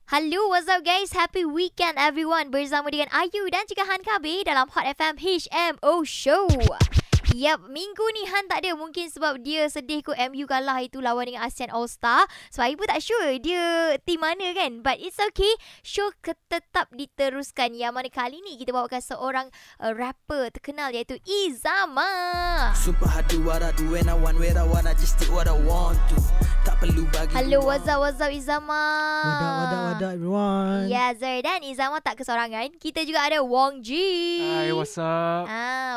Hello, what's up guys? Happy weekend everyone. Bersama dengan Ayu dan juga Han KB dalam Hot FM HMO Show. Yap, minggu ni Han tak ada. Mungkin sebab dia sedih kot MU kalah itu lawan dengan ASEAN All-Star. So, I pun tak sure dia team mana kan. But it's okay. Show tetap diteruskan. Yang mana kali ni kita bawakan seorang rapper terkenal iaitu Izama. Sumpah I do what I do when I want, where I want, I just take what I want to. Tak perlu bagi. Hello, what's up Izama? What up everyone? Ya, Zar, dan Izama tak kesorangan. Kita juga ada Wong G. Hi, what's up?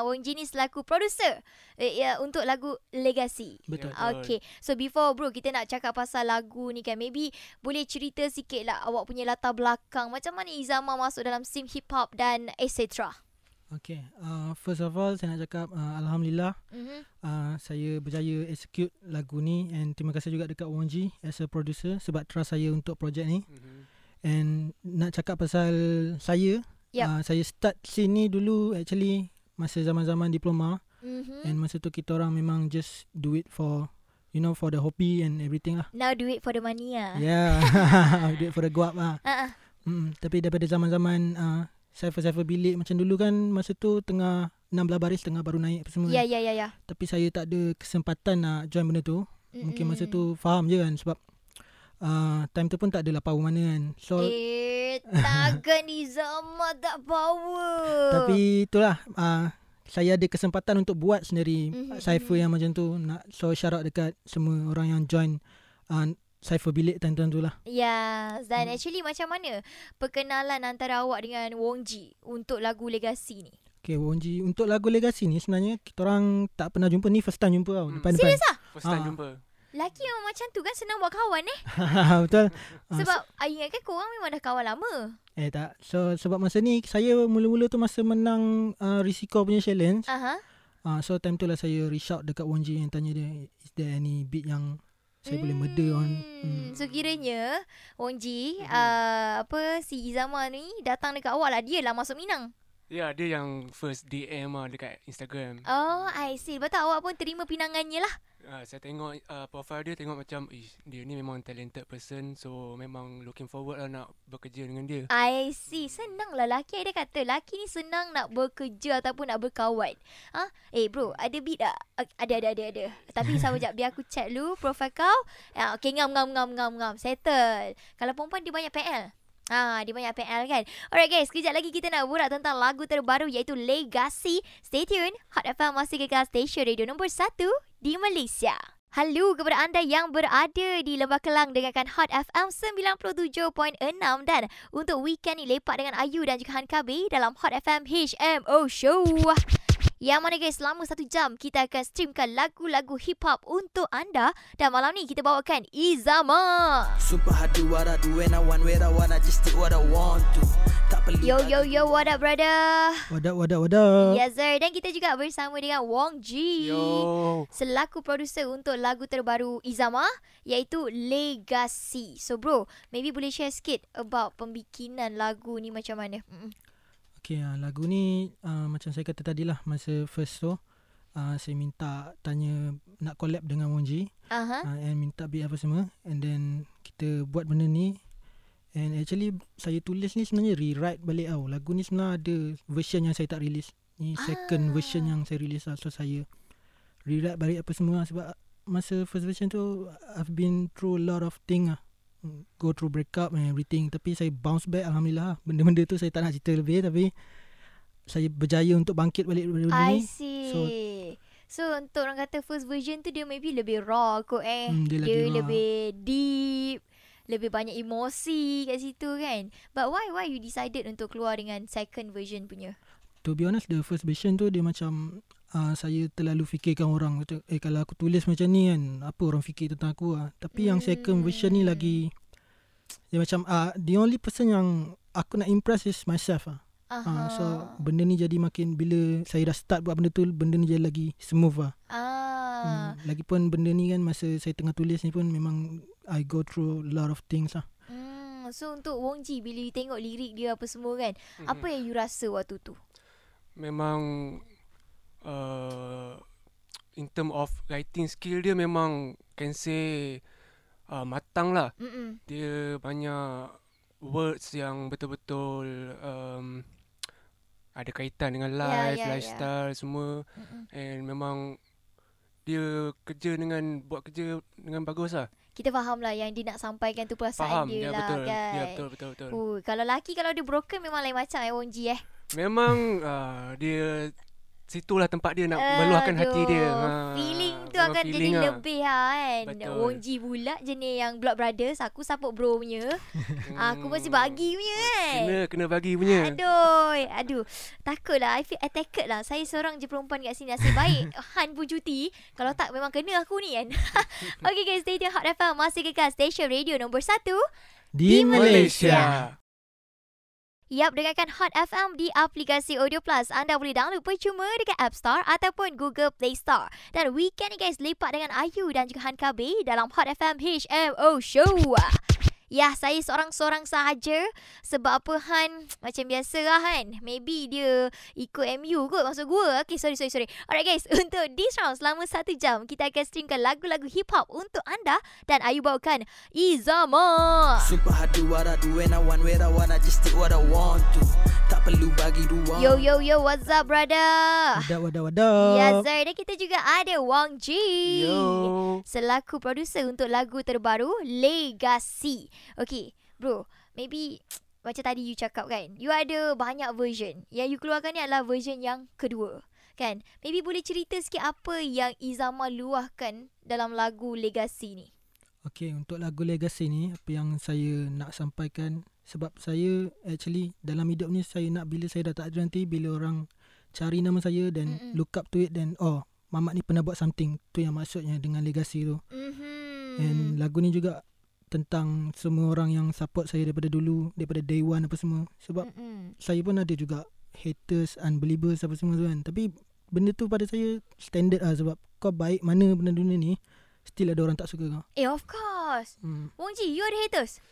Wong G ni selaku producer untuk lagu Legacy. Betul. Okay. So before bro kita nak cakap pasal lagu ni kan, maybe boleh cerita sikit lah awak punya latar belakang. Macam mana Izama masuk dalam scene hip hop dan etc. Okay. First of all saya nak cakap Alhamdulillah saya berjaya execute lagu ni, and terima kasih juga dekat Wong G as a producer sebab trust saya untuk projek ni. And nak cakap pasal saya, saya start scene ni dulu actually masa zaman-zaman diploma. And masa tu kita orang memang just do it for, you know, for the hobby and everything lah. Now do it for the money lah. Yeah. Do it for the guap lah. Tapi daripada zaman-zaman cypher bilik macam dulu kan, masa tu tengah 16 baris tengah baru naik apa semua. Ya. Tapi saya tak ada kesempatan nak join benda tu. Mungkin masa tu faham je kan, sebab time tu pun tak adalah power mana kan. So takkan Izama tak power. tapi itulah saya ada kesempatan untuk buat sendiri cypher yang macam tu. So shout out dekat semua orang yang join cypher bilik time-time tu lah. Ya, dan actually macam mana perkenalan antara awak dengan Wong G untuk lagu Legacy ni? Okay, Wong G untuk lagu Legacy ni sebenarnya kita orang tak pernah jumpa, ni first time jumpa tau. Depan-depan. Serius lah? First time jumpa. Laki memang macam tu kan, senang buat kawan Betul. Sebab I ingatkan korang memang dah kawan lama. Tak. So sebab masa ni saya mula-mula tu masa menang Risiko punya challenge. So time tu lah saya reach out dekat Wong G yang tanya dia, is there any beat yang saya boleh murder on. So kiranya Wong G si Izama ni datang dekat awak lah. Dia lah masuk Minang. Ya, dia yang first DM lah dekat Instagram. Oh, I see. Lepas tu awak pun terima pinangannya lah. Saya tengok profile dia, tengok macam dia ni memang talented person. So memang looking forward lah nak bekerja dengan dia. I see. Senang lah laki. Dia kata laki ni senang nak bekerja ataupun nak berkawan. Bro, ada beat tak? Ada. Tapi sabar sekejap, biar aku check dulu profile kau. Okay, ngam. Settle. Kalau perempuan dia banyak PL. Dia banyak PL kan. Alright guys, sekejap lagi kita nak borak tentang lagu terbaru iaitu Legacy. Stay tune. Hot FM masih kekal stesen radio nombor 1 di Malaysia. Halo kepada anda yang berada di Lembah Kelang, dengarkan Hot FM 97.6. Dan untuk weekend ni lepak dengan Ayu dan juga Han KB dalam Hot FM HMO Show. Yang mana guys, selama 1 jam kita akan streamkan lagu-lagu hip hop untuk anda. Dan malam ni kita bawakan Izama. Sumpah I do what I do when I want, where I want, I just take what I want to. Tak perlu Yo, bagi. what up brother? What up? Yes sir. Dan kita juga bersama dengan Wong G. Yo. Selaku producer untuk lagu terbaru Izama iaitu Legacy. So bro, maybe boleh share sikit about pembikinan lagu ni macam mana? Okay, lagu ni macam saya kata tadi lah, masa first tu saya minta tanya nak collab dengan Wong G, and minta beat apa semua, and then kita buat benda ni. And actually saya tulis ni sebenarnya rewrite balik tau. Lagu ni sebenarnya ada version yang saya tak release. Ni second version yang saya release lah. So saya rewrite balik apa semua sebab masa first version tu I've been through a lot of thing lah. Go through breakup and everything. Tapi saya bounce back, Alhamdulillah. Benda-benda tu saya tak nak cerita lebih, tapi saya berjaya untuk bangkit balik dari benda ni. I see. So untuk orang kata first version tu dia maybe lebih raw kot dia lebih deep, lebih banyak emosi kat situ kan. But why you decided untuk keluar dengan second version punya? To be honest, the first version tu dia macam saya terlalu fikirkan orang. Kalau aku tulis macam ni kan, apa orang fikir tentang aku lah. Tapi yang second version ni lagi, dia macam the only person yang aku nak impress is myself lah. So benda ni jadi makin, bila saya dah start buat benda tu, benda ni jadi lagi smooth lah. Lagipun benda ni kan masa saya tengah tulis ni pun memang I go through a lot of things lah. So untuk Wong G, bila you tengok lirik dia apa semua kan, apa yang you rasa waktu tu? Memang in term of writing skill dia memang can say matang lah. Dia banyak words yang betul-betul ada kaitan dengan life, lifestyle semua. And memang dia buat kerja dengan bagus lah. Kita faham lah yang dia nak sampaikan tu perasaan dia lah betul. kan. Ya, betul. Kalau lelaki kalau dia broken memang lain macam Wong Ji Memang dia situlah tempat dia nak meluahkan hati dia. Feeling tu akan jadi lebih kan. Betul. Wong Ji pula jenis yang blood brothers. Aku support bro punya. Aku mesti bagi punya kan. Kena bagi punya. Aduh. Takutlah. I feel attacked lah. Saya seorang je perempuan kat sini. Nasib baik Han pun cuti. Kalau tak memang kena aku ni kan. Okay guys, stay tune Hot FM. Masih kekal stesen radio nombor 1 di Malaysia. Yap, dengarkan Hot FM di aplikasi Audio Plus. Anda boleh download percuma dekat App Store ataupun Google Play Store. Dan weekend ni guys, lepak dengan Ayu dan juga Han KB dalam Hot FM HMO Show. Ya, saya seorang-seorang sahaja. Sebab apa Han macam biasa lah kan. Maybe dia ikut MU kot masuk gua. Okay, sorry. Alright guys, untuk this round selama 1 jam, kita akan streamkan lagu-lagu hip-hop untuk anda. Dan Ayu bawakan Izama. Sumpah I do what I do and I want where I want, I just take what I want to. Tak perlu bagi ruang. Yo, what's up brother? Wadah. Ya, Zar. Dan kita juga ada Wong Ji. Yo. Selaku produser untuk lagu terbaru Legacy. Okay, bro, maybe macam tadi you cakap kan, you ada banyak version. Yang you keluarkan ni adalah version yang kedua, kan? Maybe boleh cerita sikit apa yang Izama luahkan dalam lagu Legacy ni? Okay, untuk lagu Legacy ni, apa yang saya nak sampaikan, sebab saya actually dalam hidup ni, saya nak bila saya dah tak ada nanti, bila orang cari nama saya dan look up to it, dan Mamat ni pernah buat something. Tu yang maksudnya dengan Legacy tu. And lagu ni juga tentang semua orang yang support saya daripada dulu, daripada day one apa semua. Sebab saya pun ada juga haters, unbelievers apa semua tu kan. Tapi benda tu pada saya standard lah. Sebab kau baik mana benda dunia ni, still ada orang tak suka kau. Of course. Wong Ji, you ada haters?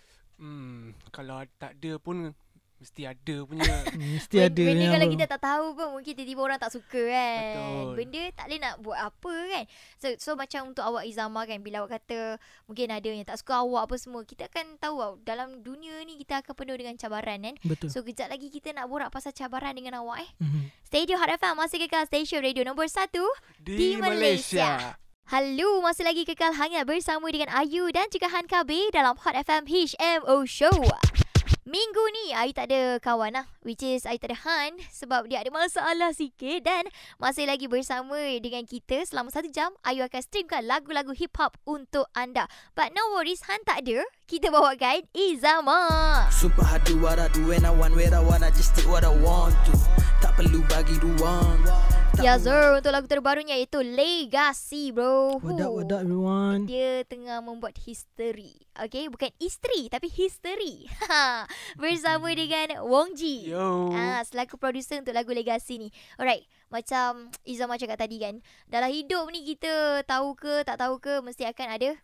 Kalau tak ada pun mesti ada punya. Mesti ada. Benda kalau kita tak tahu pun mungkin tiba-tiba orang tak suka kan. Betul. Benda tak boleh nak buat apa kan. So macam untuk awak Izama kan, bila awak kata mungkin ada yang tak suka awak apa semua, kita akan tahu dalam dunia ni kita akan penuh dengan cabaran kan. Betul. So kejap lagi kita nak borak pasal cabaran dengan awak Stay tune Hot FM, masih kekal stesen radio nombor 1 di Malaysia. Halo, masih lagi kekal hangat bersama dengan Ayu dan juga Han KB dalam Hot FM HMO Show. Minggu ni Ayu tak ada kawan lah, which is Ayu tak ada Han sebab dia ada masalah sikit. Dan masih lagi bersama dengan kita selama 1 jam. Ayu akan streamkan lagu-lagu hip-hop untuk anda. But no worries, Han tak ada. Kita bawakan Izama. Sumpah I do what I do and I want where I want, I just take what I want to. Tak perlu bagi ruang. Ya Zul, untuk lagu terbarunya iaitu Legacy bro. What up everyone? Dia tengah membuat history. Okay, bukan isteri tapi history. Bersama dengan Wong Ji. Yo. Selaku producer untuk lagu Legacy ni. Alright, macam Izama cakap tadi kan, dalam hidup ni kita tahu ke tak tahu ke, mesti akan ada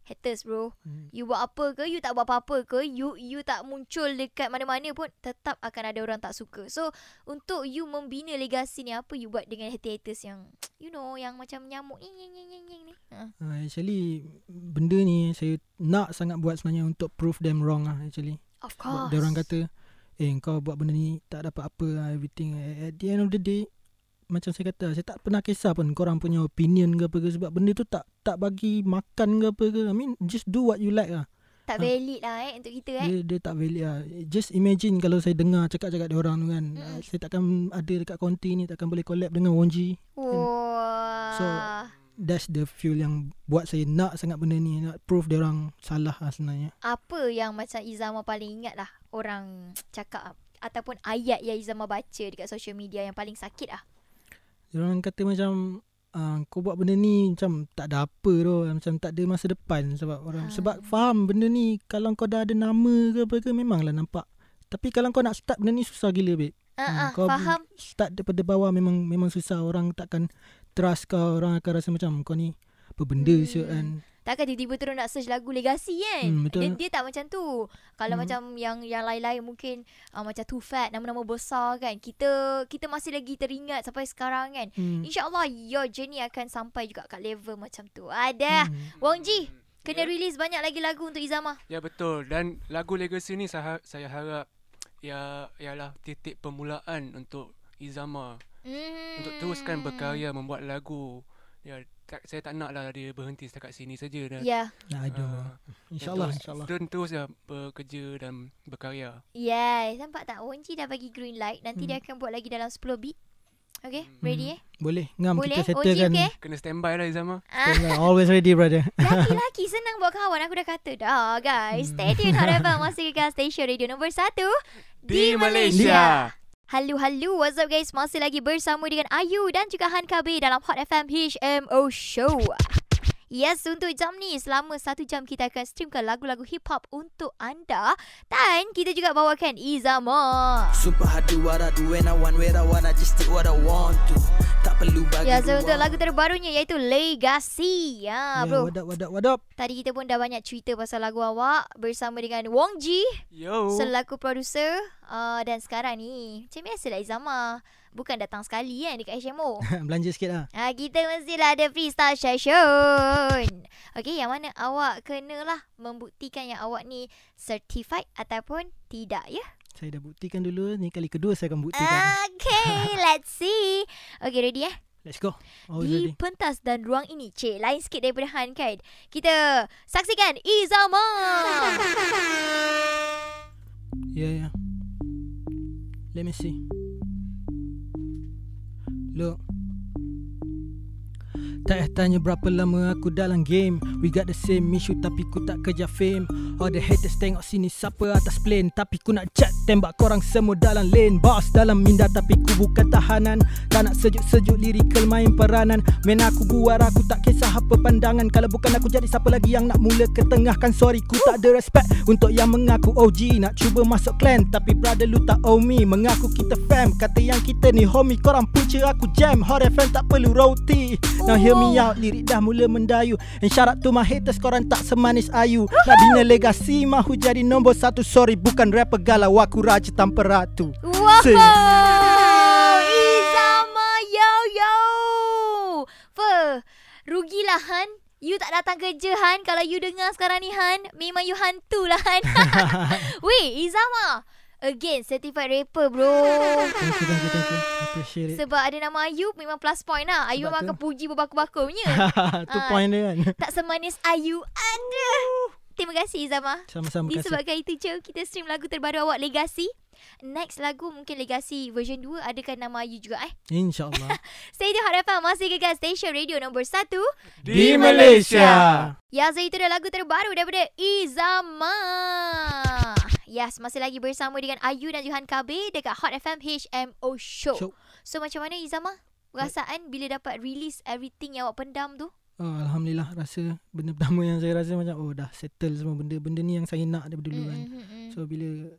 haters bro. You buat apa ke, you tak buat apa-apa ke, you tak muncul dekat mana-mana pun, tetap akan ada orang tak suka. So untuk you membina Legacy ni, apa you buat dengan haters yang you know, yang macam nyamuk ni? Actually benda ni saya nak sangat buat sebenarnya untuk prove them wrong lah actually. Of course. Dia orang kata kau buat benda ni tak dapat apa lah, everything. At the end of the day, macam saya kata, saya tak pernah kisah pun korang punya opinion ke apa ke, sebab benda tu tak bagi makan ke apa ke. I mean, just do what you like lah. Tak valid lah untuk kita Dia tak valid lah. Just imagine kalau saya dengar cakap-cakap dia orang tu kan. Saya takkan ada dekat konti ni, takkan boleh collab dengan Wong Ji. So that's the fuel yang buat saya nak sangat benda ni, nak prove dia orang salah lah sebenarnya. Apa yang macam Izama paling ingat lah orang cakap, ataupun ayat yang Izama baca dekat social media yang paling sakit lah? Dia orang kata macam kau buat benda ni macam tak ada apa tu, macam tak ada masa depan. Sebab orang sebab faham benda ni, kalau kau dah ada nama ke apa ke, memanglah nampak. Tapi kalau kau nak start benda ni, susah gila babe. Kau faham. Start daripada bawah memang susah. Orang takkan trust kau. Orang akan rasa macam kau ni apa benda siap kan. Takkan tiba-tiba terus nak search lagu Legacy kan. Betul. Dia tak macam tu. Kalau macam yang lain-lain mungkin macam Too Fat, nama-nama besar kan, kita masih lagi teringat sampai sekarang kan. InsyaAllah your journey akan sampai juga kat level macam tu. Ada Wong Ji, Kena release banyak lagi lagu untuk Izama. Ya betul. Dan lagu Legacy ni saya harap ialah titik permulaan untuk Izama untuk teruskan berkarya membuat lagu. Ya, saya tak naklah dia berhenti setakat sini saja dah. Ya. InsyaAllah. Terus bekerja dan berkarya. Yes, nampak tak? Wonji dah bagi green light. Nanti dia akan buat lagi dalam 10 beat. Okay, ready Boleh. Ngam Boleh? kita settlekan. Okay? Kena standby lah Izama. Always ready, brother. Laki-laki senang buat kawan. Aku dah kata dah, guys. Stay tune Hot FM. Masih ke stesen radio nombor 1 Di Malaysia. Halo, what's up guys? Masih lagi bersama dengan Ayu dan juga Han KB dalam Hot FM HMO Show. Yes, untuk jam ni, selama 1 jam kita akan streamkan lagu-lagu hip-hop untuk anda. Dan kita juga bawakan Izama. Sumpah I do what I do and I want what I just did what I want to. Tak perlu bagi Ya, so untuk lagu terbarunya iaitu Legacy. Ya, bro. What up? Tadi kita pun dah banyak cerita pasal lagu awak bersama dengan Wong Ji selaku producer. Dan sekarang ni, macam biasalah Izama. Bukan datang sekali kan dekat HMO. Belanja sikit lah. Kita mestilah ada freestyle session. Okay, yang mana awak kenalah membuktikan yang awak ni certified ataupun tidak, ya? Saya dah buktikan dulu. Ni kali kedua saya akan buktikan. Okay, let's see. Okay, ready Let's go. Di pentas dan ruang ini, lain sikit daripada Han kan. Kita saksikan Izama. Yeah. Let me see. Look. Tak payah tanya berapa lama aku dalam game. We got the same issue tapi ku tak kejar fame. All the haters tengok sini siapa atas plane. Tapi ku nak cat tembak korang semua dalam lane. Boss dalam minda tapi ku bukan tahanan. Tak nak sejuk-sejuk lyrical main peranan. Man aku buat aku tak kisah apa pandangan. Kalau bukan aku jadi siapa lagi yang nak mula ketengahkan. Sorry ku tak ada respect untuk yang mengaku OG. Nak cuba masuk clan tapi brother lu tak owe me. Mengaku kita fam, kata yang kita ni homie. Korang punca aku jam, Hot FM tak perlu roti. Now hear me out, lirik dah mula mendayu. And shout out to my haters, korang tak semanis Ayu. Nak bina legasi, mahu jadi nombor 1. Sorry bukan rapper galau, aku raja tanpa ratu. Wow, Izama, yo. Rugilah Han. You tak datang kerja Han. Kalau you dengar sekarang ni Han, memang you hantu lah Han. Weh, Izama, again certified rapper bro. Thank you. Appreciate it. Sebab ada nama Ayu, memang plus point lah. Ayu memang akan puji berbakul-bakul punya. Tu point dia kan. Tak semanis Ayu anda. Terima kasih Izama. Sama-sama kasih. Disebabkan itu je kita stream lagu terbaru awak Legacy. Next lagu mungkin Legacy version 2 adakan nama Ayu juga InsyaAllah. Stay di Hot FM. Masih gegar stesen radio nombor 1 Di Malaysia. Ya, so itu dah lagu terbaru daripada Izama. Yes, masih lagi bersama dengan Ayu dan Johan KB dekat Hot FM HMO Show. So macam mana Izama? Perasaan bila dapat release everything yang awak pendam tu? Alhamdulillah, rasa benda pertama yang saya rasa macam dah settle semua benda ni yang saya nak daripada dulu kan. So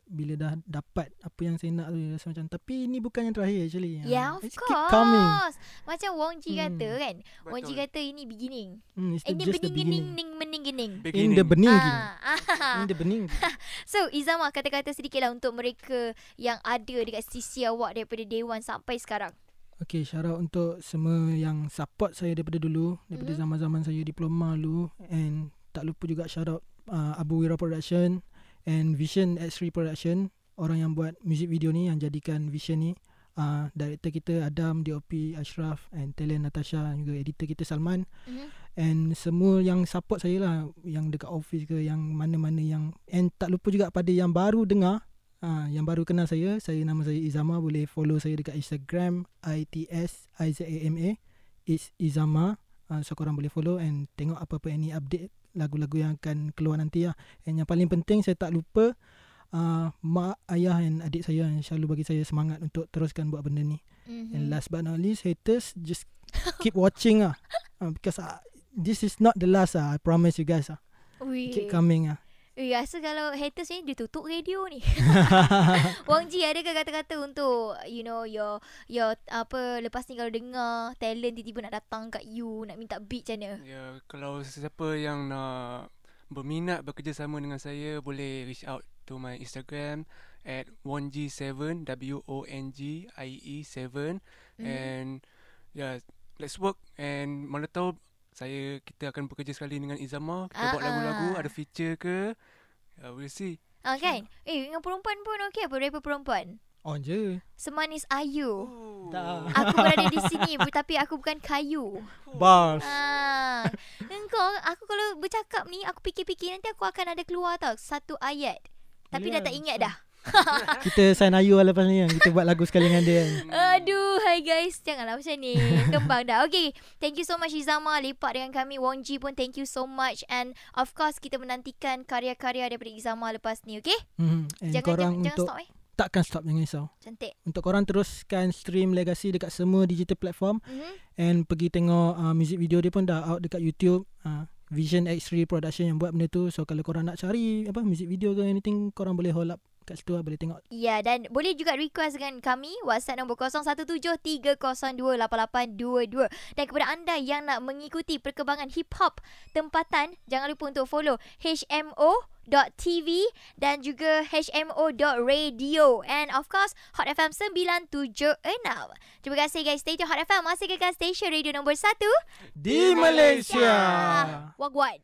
bila dah dapat apa yang saya nak tu, rasa macam tapi ni bukan yang terakhir actually. Yeah, of It's course. keep coming. Macam Wong Ji kata kan. Wong Ji kata ini beginning. It's Ini just the beginning. beginning. In the beginning. In the beginning. So Izama, kata-kata sedikit lah untuk mereka yang ada dekat sisi awak daripada day one sampai sekarang. Okay, shout out untuk semua yang support saya daripada dulu, daripada zaman-zaman saya diploma dulu. And tak lupa juga shout out Abu Wira Production and Vision X3 Production, orang yang buat music video ni, yang jadikan Vision ni. Director kita Adam, DOP Ashraf, and talent Natasha, juga editor kita Salman. And semua yang support saya lah, yang dekat office ke, yang mana-mana yang. And tak lupa juga pada yang baru dengar, yang baru kenal saya nama saya Izama. Boleh follow saya dekat Instagram ITSIZAMA, It's Izama. So korang boleh follow and tengok apa-apa any update lagu-lagu yang akan keluar nanti lah. And yang paling penting, saya tak lupa mak, ayah dan adik saya yang selalu bagi saya semangat untuk teruskan buat benda ni. And last but not least, haters, just keep watching lah. Because this is not the last I promise you guys keep coming Rasa kalau haters ni dia tutup radio ni. Wong Ji, adakah kata-kata untuk your apa lepas ni kalau dengar talent tiba-tiba nak datang kat you, nak minta beat macam mana? Ya, kalau siapa yang nak berminat bekerjasama dengan saya, boleh reach out to my Instagram at wongie7, WONGIE7. And let's work. And mana tahu kita akan bekerja sekali dengan Izama. Kita buat lagu-lagu, ada feature ke? We'll see. Kan? Dengan perempuan pun okey apa rapper perempuan? On je. Semanis Ayu. Tak. Aku berada di sini tapi aku bukan kayu. Bars. Aku kalau bercakap ni, aku fikir-fikir nanti aku akan ada keluar tau satu ayat. Tapi Boleh dah tak ingat dah. Kita sign Ayu lah lepas ni kan. Kita buat lagu sekali dengan dia kan. Aduh, hai guys. Janganlah macam ni. Kembang dah. Okay. Thank you so much Izama. Lepak dengan kami. Wong Ji pun thank you so much. And of course, kita menantikan karya-karya daripada Izama lepas ni. Okay? Jangan stop Takkan stop, jangan risau. Cantik. Untuk korang teruskan stream Legacy dekat semua digital platform. And pergi tengok music video dia pun dah out dekat YouTube. Vision X3 Production yang buat benda tu. So kalau korang nak cari music video ke anything, korang boleh hold up kat situ lah, boleh tengok. Ya, dan boleh juga request dengan kami WhatsApp nombor 0173028822. Dan kepada anda yang nak mengikuti perkembangan hip hop tempatan, jangan lupa untuk follow HMO.tv dan juga HMO.radio. And of course Hot FM 976. Terima kasih guys. Stay tune Hot FM, masih kekal stesen radio nombor 1 di Malaysia. Wagwan.